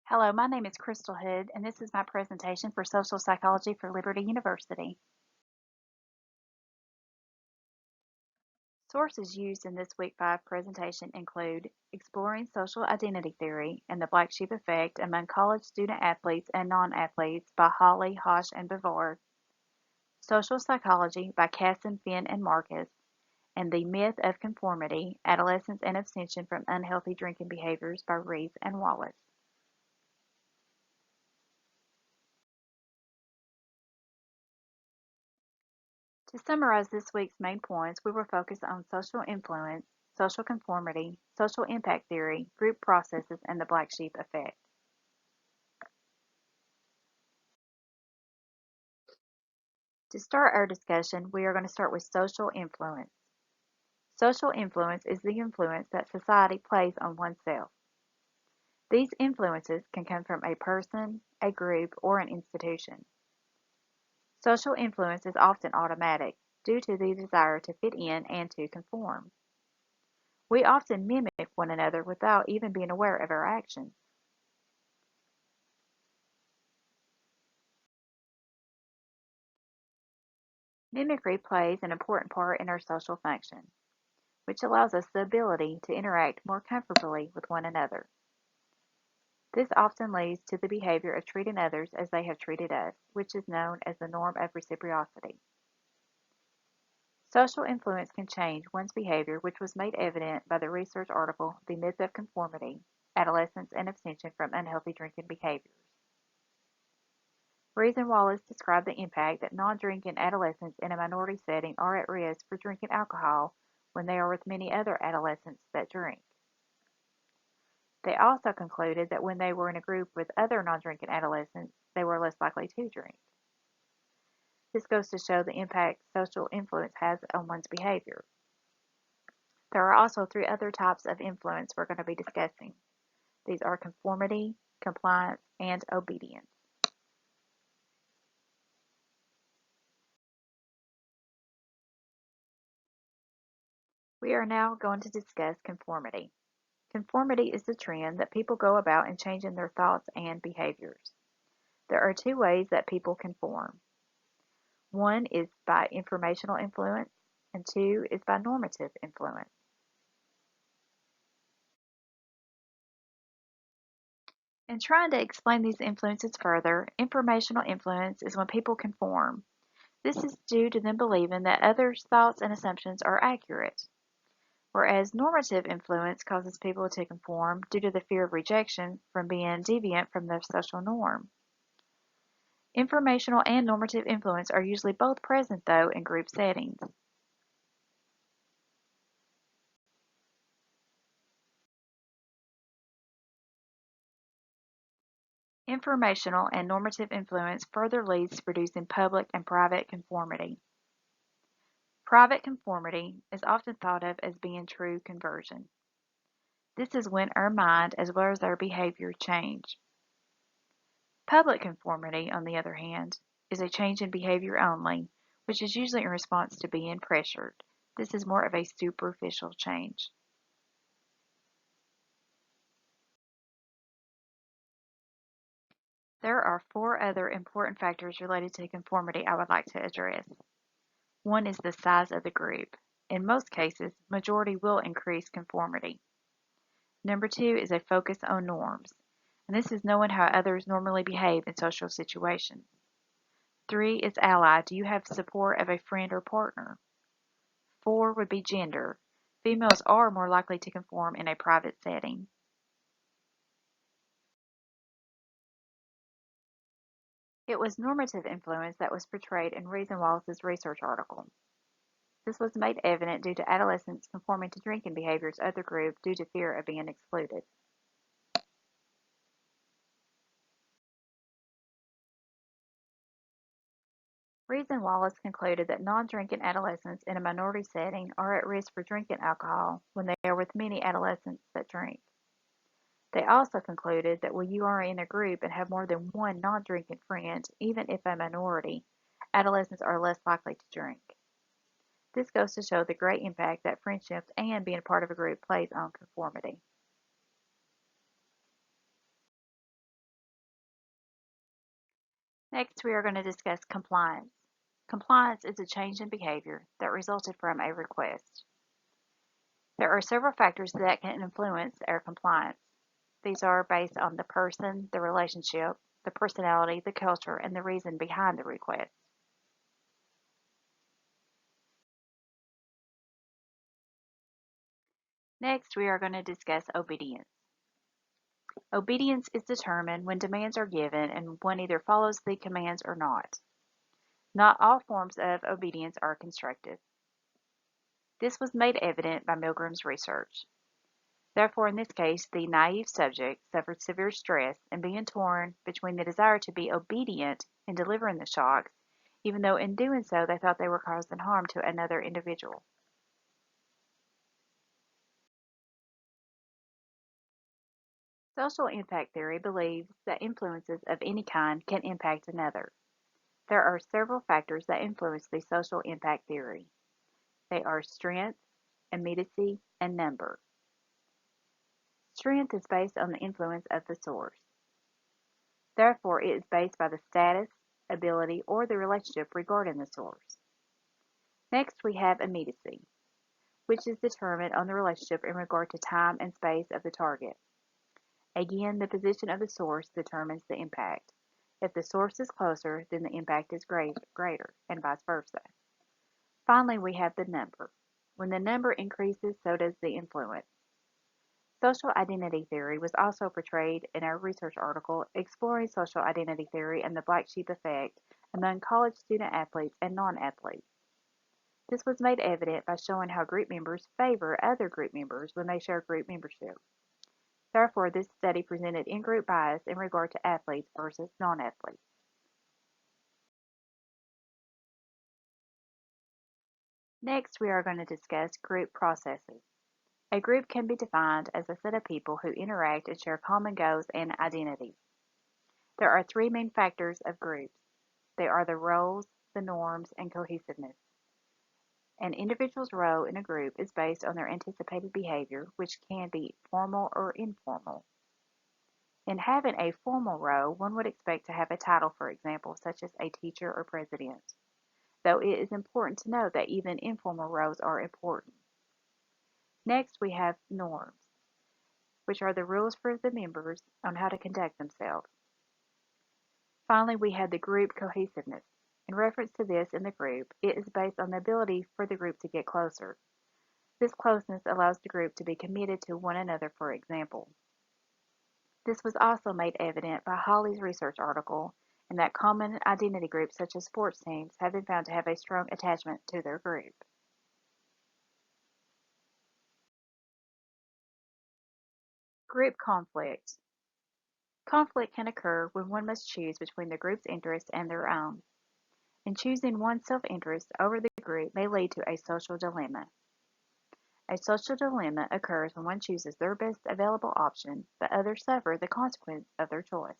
Hello, my name is Crystal Hood, and this is my presentation for Social Psychology for Liberty University. Sources used in this Week 5 presentation include Exploring Social Identity Theory and the Black Sheep Effect Among College Student Athletes and Non-Athletes by Hawley, Hosch, and Bavard, Social Psychology by Casson, Finn, and Marcus, and The Myth of Conformity, Adolescence and Abstention from Unhealthy Drinking Behaviors by Reeve and Wallace. To summarize this week's main points, we will focus on social influence, social conformity, social impact theory, group processes, and the black sheep effect. To start our discussion, we are going to start with social influence. Social influence is the influence that society plays on oneself. These influences can come from a person, a group, or an institution. Social influence is often automatic due to the desire to fit in and to conform. We often mimic one another without even being aware of our actions. Mimicry plays an important part in our social function, which allows us the ability to interact more comfortably with one another. This often leads to the behavior of treating others as they have treated us, which is known as the norm of reciprocity. Social influence can change one's behavior, which was made evident by the research article, The Myth of Conformity, Adolescence and Abstention from Unhealthy Drinking Behaviors. Reeve and Wallace describe the impact that non-drinking adolescents in a minority setting are at risk for drinking alcohol when they are with many other adolescents that drink. They also concluded that when they were in a group with other non-drinking adolescents, they were less likely to drink. This goes to show the impact social influence has on one's behavior. There are also three other types of influence we're going to be discussing. These are conformity, compliance, and obedience. We are now going to discuss conformity. Conformity is the trend that people go about in changing their thoughts and behaviors. There are two ways that people conform. One is by informational influence, and two is by normative influence. In trying to explain these influences further, informational influence is when people conform. This is due to them believing that others' thoughts and assumptions are accurate, whereas normative influence causes people to conform due to the fear of rejection from being deviant from the social norm. Informational and normative influence are usually both present, though, in group settings. Informational and normative influence further leads to producing public and private conformity. Private conformity is often thought of as being true conversion. This is when our mind as well as our behavior change. Public conformity, on the other hand, is a change in behavior only, which is usually in response to being pressured. This is more of a superficial change. There are four other important factors related to conformity I would like to address. One is the size of the group. In most cases, majority will increase conformity. Number two is a focus on norms, and this is knowing how others normally behave in social situations. Three is ally. Do you have support of a friend or partner? Four would be gender. Females are more likely to conform in a private setting. It was normative influence that was portrayed in Reeve and Wallace's research article. This was made evident due to adolescents conforming to drinking behaviors of the group due to fear of being excluded. Reeve and Wallace concluded that non-drinking adolescents in a minority setting are at risk for drinking alcohol when they are with many adolescents that drink. They also concluded that when you are in a group and have more than one non-drinking friend, even if a minority, adolescents are less likely to drink. This goes to show the great impact that friendships and being part of a group plays on conformity. Next, we are going to discuss compliance. Compliance is a change in behavior that resulted from a request. There are several factors that can influence our compliance. These are based on the person, the relationship, the personality, the culture, and the reason behind the request. Next, we are going to discuss obedience. Obedience is determined when demands are given and one either follows the commands or not. Not all forms of obedience are constructive. This was made evident by Milgram's research. Therefore, in this case, the naive subject suffered severe stress and being torn between the desire to be obedient in delivering the shocks, even though in doing so they thought they were causing harm to another individual. Social impact theory believes that influences of any kind can impact another. There are several factors that influence the social impact theory. They are strength, immediacy, and number. Strength is based on the influence of the source. Therefore, it is based by the status, ability, or the relationship regarding the source. Next, we have immediacy, which is determined on the relationship in regard to time and space of the target. Again, the position of the source determines the impact. If the source is closer, then the impact is greater, and vice versa. Finally, we have the number. When the number increases, so does the influence. Social identity theory was also portrayed in our research article exploring social identity theory and the black sheep effect among college student athletes and non-athletes. This was made evident by showing how group members favor other group members when they share group membership. Therefore, this study presented in-group bias in regard to athletes versus non-athletes. Next, we are going to discuss group processes. A group can be defined as a set of people who interact and share common goals and identities. There are three main factors of groups. They are the roles, the norms, and cohesiveness. An individual's role in a group is based on their anticipated behavior, which can be formal or informal. In having a formal role, one would expect to have a title, for example, such as a teacher or president, though it is important to note that even informal roles are important. Next, we have norms, which are the rules for the members on how to conduct themselves. Finally, we have the group cohesiveness. In reference to this in the group, it is based on the ability for the group to get closer. This closeness allows the group to be committed to one another, for example. This was also made evident by Holly's research article in that common identity groups such as sports teams have been found to have a strong attachment to their group. Group conflict. Conflict can occur when one must choose between the group's interests and their own. And choosing one's self-interest over the group may lead to a social dilemma. A social dilemma occurs when one chooses their best available option, but others suffer the consequence of their choice.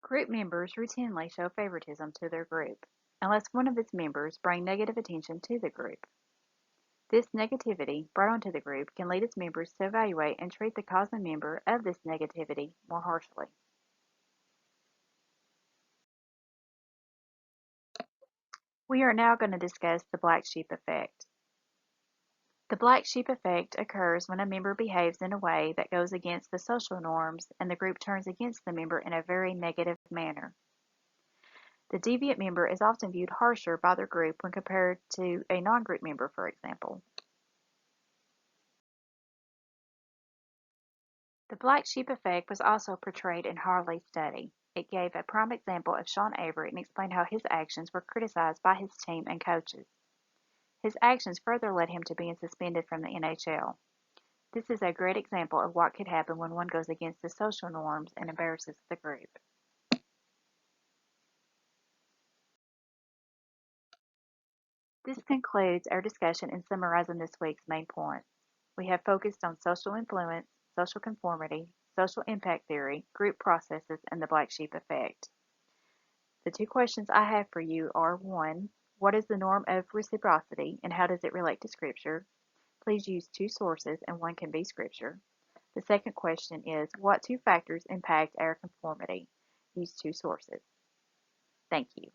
Group members routinely show favoritism to their group, unless one of its members bring negative attention to the group. This negativity brought onto the group can lead its members to evaluate and treat the causing member of this negativity more harshly. We are now going to discuss the black sheep effect. The black sheep effect occurs when a member behaves in a way that goes against the social norms and the group turns against the member in a very negative manner. The deviant member is often viewed harsher by their group when compared to a non-group member, for example. The black sheep effect was also portrayed in Harley's study. It gave a prime example of Sean Avery and explained how his actions were criticized by his team and coaches. His actions further led him to being suspended from the NHL. This is a great example of what could happen when one goes against the social norms and embarrasses the group. This concludes our discussion in summarizing this week's main points. We have focused on social influence, social conformity, social impact theory, group processes, and the black sheep effect. The two questions I have for you are: 1. What is the norm of reciprocity and how does it relate to Scripture? Please use two sources and one can be Scripture. The second question is, what two factors impact our conformity? Use two sources. Thank you.